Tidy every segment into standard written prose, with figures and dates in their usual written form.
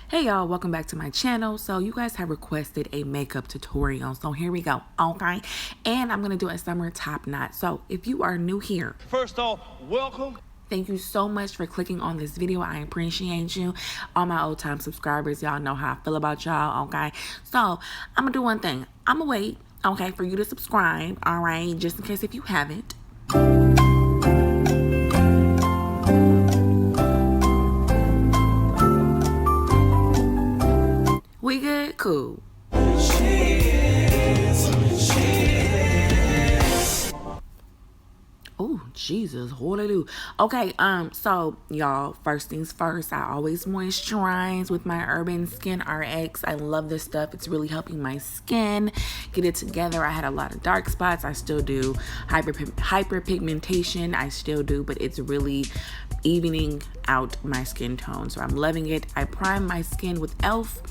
Hey y'all, welcome back to my channel. So you guys have requested a makeup tutorial, so here we go. Okay, and I'm gonna do a summer top knot. So if you are new here, first off, welcome. Thank you so much for clicking on this video. I appreciate you. All my old time subscribers, y'all know how I feel about y'all. Okay, so I'm gonna do one thing. I'm gonna wait, okay, for you to subscribe. All right, just in case if you haven't. We good? Cool. Oh, Jesus, hallelujah. Okay, so y'all, first things first, I always moisturize with my Urban Skin RX. I love this stuff. It's really helping my skin get it together. I had a lot of dark spots. I still do. Hyperpigmentation, I still do, but it's really evening out my skin tone. So I'm loving it. I prime my skin with e.l.f.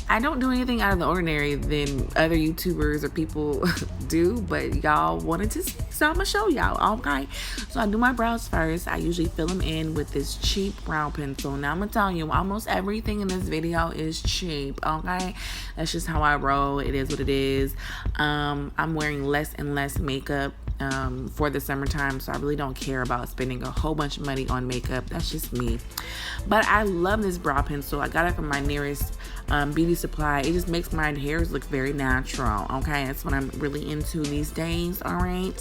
I don't do anything out of the ordinary than other YouTubers or people do, but y'all wanted to see, so I'm gonna show y'all. Okay, so I do my brows first. I usually fill them in with this cheap brow pencil. Now I'm gonna tell you, almost everything in this video is cheap. Okay, that's just how I roll. It is what it is. I'm wearing less and less makeup for the summertime, so I really don't care about spending a whole bunch of money on makeup. That's just me. But I love this brow pencil. I got it from my nearest beauty supply. It just makes my hairs look very natural. Okay, that's what I'm really into these days. All right,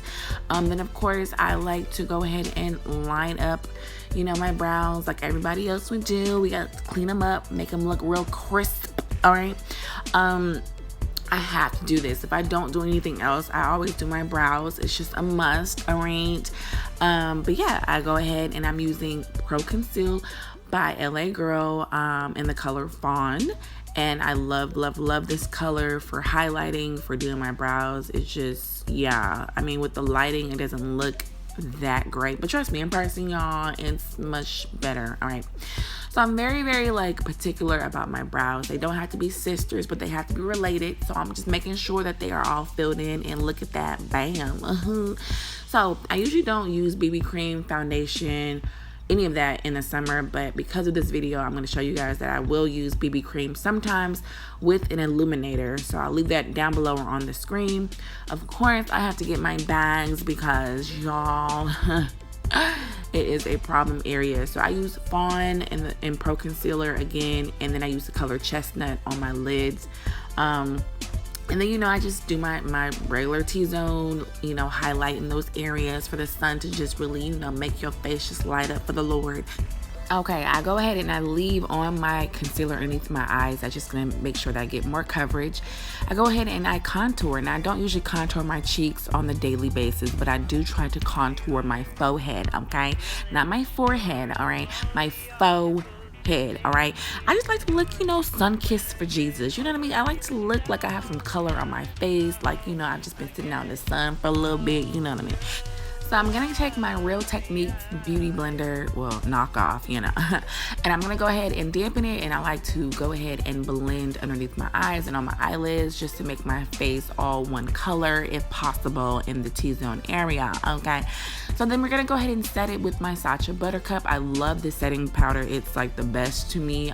then of course I like to go ahead and line up, you know, my brows like everybody else would do. We got to clean them up, make them look real crisp. All right, I have to do this. If I don't do anything else, I always do my brows. It's just a must. All right, but yeah, I go ahead and I'm using Pro Conceal by LA Girl in the color Fawn, and I love this color for highlighting, for doing my brows. It's just, yeah, I mean, with the lighting it doesn't look that great, but trust me, in person, y'all, it's much better. All right, so I'm very like particular about my brows. They don't have to be sisters, but they have to be related. So I'm just making sure that they are all filled in, and look at that, bam. So I usually don't use BB cream, foundation, any of that in the summer, but because of this video I'm going to show you guys that I will use BB cream sometimes with an illuminator. So I'll leave that down below or on the screen. Of course I have to get my bags because y'all it is a problem area. So I use Fawn in Pro Concealer again, and then I use the color Chestnut on my lids. And then, you know, I just do my regular T-zone, you know, highlight in those areas for the sun to just really, you know, make your face just light up for the Lord. Okay, I go ahead and I leave on my concealer underneath my eyes. I'm just gonna make sure that I get more coverage. I go ahead and I contour. Now, I don't usually contour my cheeks on the daily basis, but I do try to contour my forehead, okay? Not my forehead, all right? My forehead. All right, I just like to look, you know, sun-kissed for Jesus. You know what I mean? I like to look like I have some color on my face, like, you know, I've just been sitting out in the sun for a little bit. You know what I mean? So I'm gonna take my Real Techniques beauty blender, well, knockoff, you know, and I'm gonna go ahead and dampen it, and I like to go ahead and blend underneath my eyes and on my eyelids just to make my face all one color if possible in the T-zone area. Okay, so then we're gonna go ahead and set it with my Sacha Buttercup. I love this setting powder. It's like the best to me.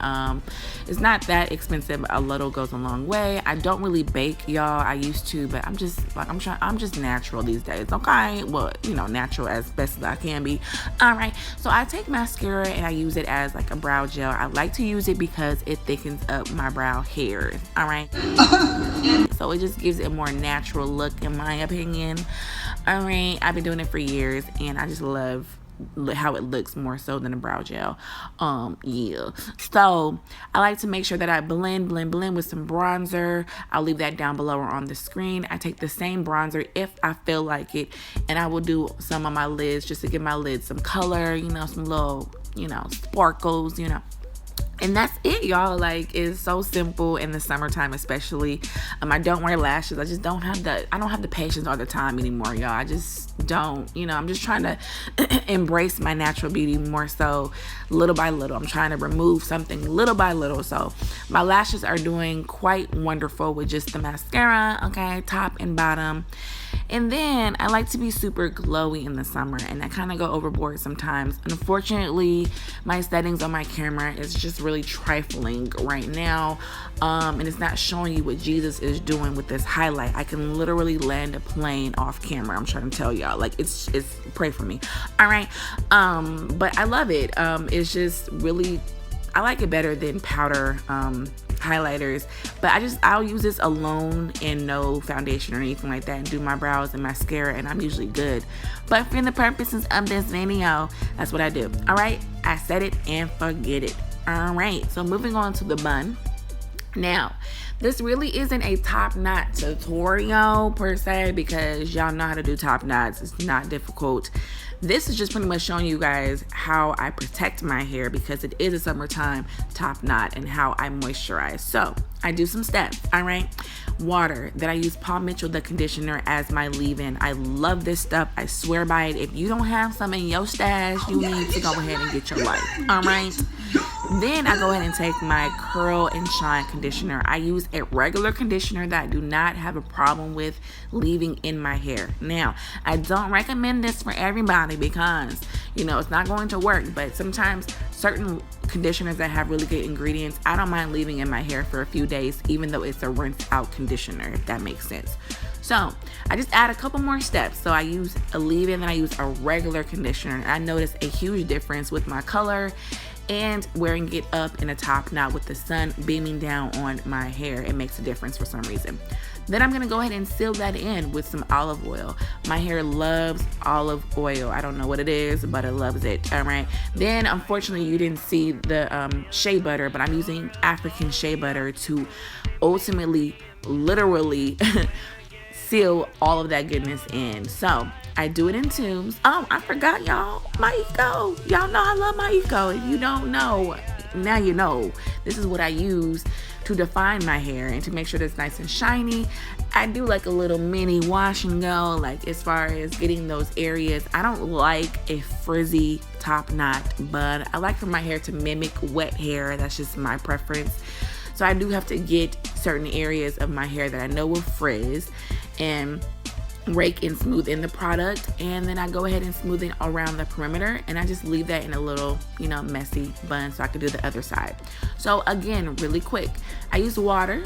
It's not that expensive. A little goes a long way. I don't really bake, y'all. I used to, but I'm just like, I'm just natural these days. Okay, well, you know, natural as best as I can be. All right, so I take mascara and I use it as like a brow gel. I like to use it because it thickens up my brow hairs. All right, so it just gives it a more natural look, in my opinion. All right, I've been doing it for years and I just love how it looks more so than a brow gel. Yeah, so I like to make sure that I blend with some bronzer. I'll leave that down below or on the screen. I take the same bronzer if I feel like it, and I will do some on my lids just to give my lids some color, you know, some little, you know, sparkles, you know. And that's it, y'all. Like, it's so simple in the summertime, especially. I don't wear lashes. I just don't have the patience all the time anymore, y'all. I just don't, you know. I'm just trying to embrace my natural beauty more so, little by little. I'm trying to remove something little by little. So my lashes are doing quite wonderful with just the mascara, okay, top and bottom. And then I like to be super glowy in the summer, and I kind of go overboard sometimes. Unfortunately, my settings on my camera is just really trifling right now, and it's not showing you what Jesus is doing with this highlight. I can literally land a plane off camera. I'm trying to tell y'all, like, it's pray for me. All right. But I love it. It's just really, I like it better than powder highlighters, but I'll use this alone and no foundation or anything like that, and do my brows and mascara, and I'm usually good. But for the purposes of this video, that's what I do. All right, I set it and forget it. All right, so moving on to the bun. Now, this really isn't a top knot tutorial per se, because y'all know how to do top knots. It's not difficult. This is just pretty much showing you guys how I protect my hair, because it is a summertime top knot, and how I moisturize. So I do some steps. All right, water. Then I use Paul Mitchell the conditioner as my leave-in. I love this stuff. I swear by it. If you don't have some in your stash, you need to go ahead and get your life. All right. Then I go ahead and take my curl and shine conditioner. I use a regular conditioner that I do not have a problem with leaving in my hair. Now, I don't recommend this for everybody, because, you know, it's not going to work. But sometimes certain conditioners that have really good ingredients, I don't mind leaving in my hair for a few days, even though it's a rinse out conditioner, if that makes sense. So I just add a couple more steps. So I use a leave-in, then I use a regular conditioner. And I notice a huge difference with my color and wearing it up in a top knot with the sun beaming down on my hair. It makes a difference for some reason. Then I'm gonna go ahead and seal that in with some olive oil. My hair loves olive oil. I don't know what it is, but it loves it. All right. Then unfortunately you didn't see the shea butter, but I'm using African shea butter to ultimately, literally seal all of that goodness in. So I do it in tubes. Oh, I forgot, y'all. My eco. Y'all know I love my eco. If you don't know, now you know. This is what I use to define my hair and to make sure that it's nice and shiny. I do like a little mini wash and go, like as far as getting those areas. I don't like a frizzy top knot, but I like for my hair to mimic wet hair. That's just my preference. So I do have to get certain areas of my hair that I know will frizz and rake and smooth in the product, and then I go ahead and smooth it around the perimeter, and I just leave that in a little, you know, messy bun so I can do the other side. So again, really quick, I use water,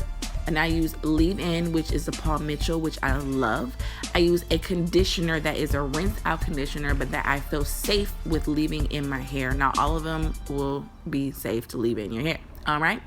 and I use leave-in, which is the Paul Mitchell, which I love. I use a conditioner that is a rinse out conditioner, but that I feel safe with leaving in my hair. Not all of them will be safe to leave in your hair. All right.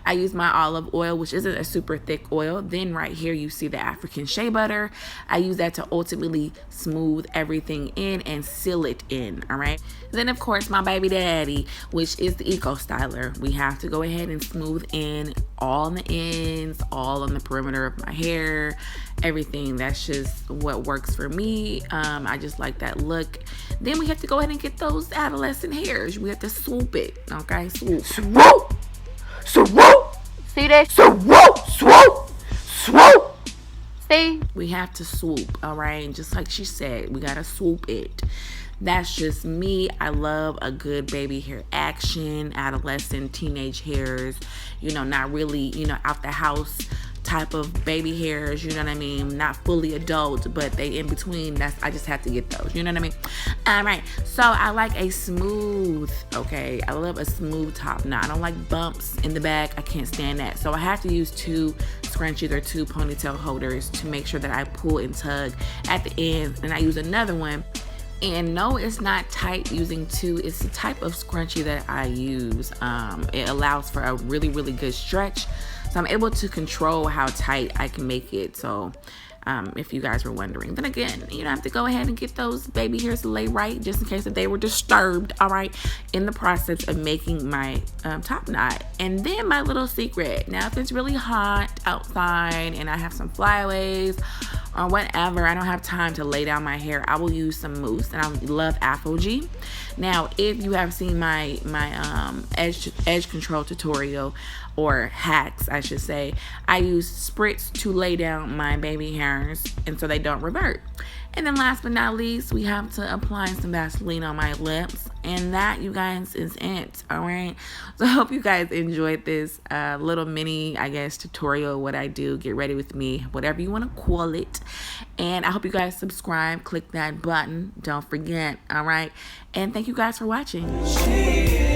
I use my olive oil, which isn't a super thick oil. Then right here, you see the African shea butter. I use that to ultimately smooth everything in and seal it in. All right. Then of course, my baby daddy, which is the Eco Styler. We have to go ahead and smooth in all on the ends, all on the perimeter of my hair, everything. That's just what works for me. I just like that look. Then we have to go ahead and get those adolescent hairs. We have to swoop it. Okay. Swoop. Swoop. Swoop. See that? Swoop. Swoop. Swoop. See? We have to swoop, all right? And just like she said, we gotta swoop it. That's just me. I love a good baby hair action, adolescent, teenage hairs, you know, not really, you know, out the house type of baby hairs, you know what I mean? Not fully adult, but they in between. I just have to get those, you know what I mean? All right, so I like a smooth, okay? I love a smooth top knot. I don't like bumps in the back. I can't stand that. So I have to use 2 scrunchies or 2 ponytail holders to make sure that I pull and tug at the ends. And I use another one. And no, it's not tight using 2. It's the type of scrunchie that I use. It allows for a really, really good stretch. So I'm able to control how tight I can make it. So if you guys were wondering. Then again, you have to go ahead and get those baby hairs lay right, just in case that they were disturbed, all right, in the process of making my top knot. And then my little secret. Now, if it's really hot outside and I have some flyaways or whatever, I don't have time to lay down my hair, I will use some mousse, and I love aphogee. Now, if you have seen my edge control tutorial, or hacks I should say, I use spritz to lay down my baby hairs and so they don't revert. And then last but not least, we have to apply some Vaseline on my lips. And that, you guys, is it. All right. So I hope you guys enjoyed this little mini, I guess, tutorial, what I do, get ready with me, whatever you want to call it. And I hope you guys subscribe, click that button. Don't forget. All right. And thank you guys for watching.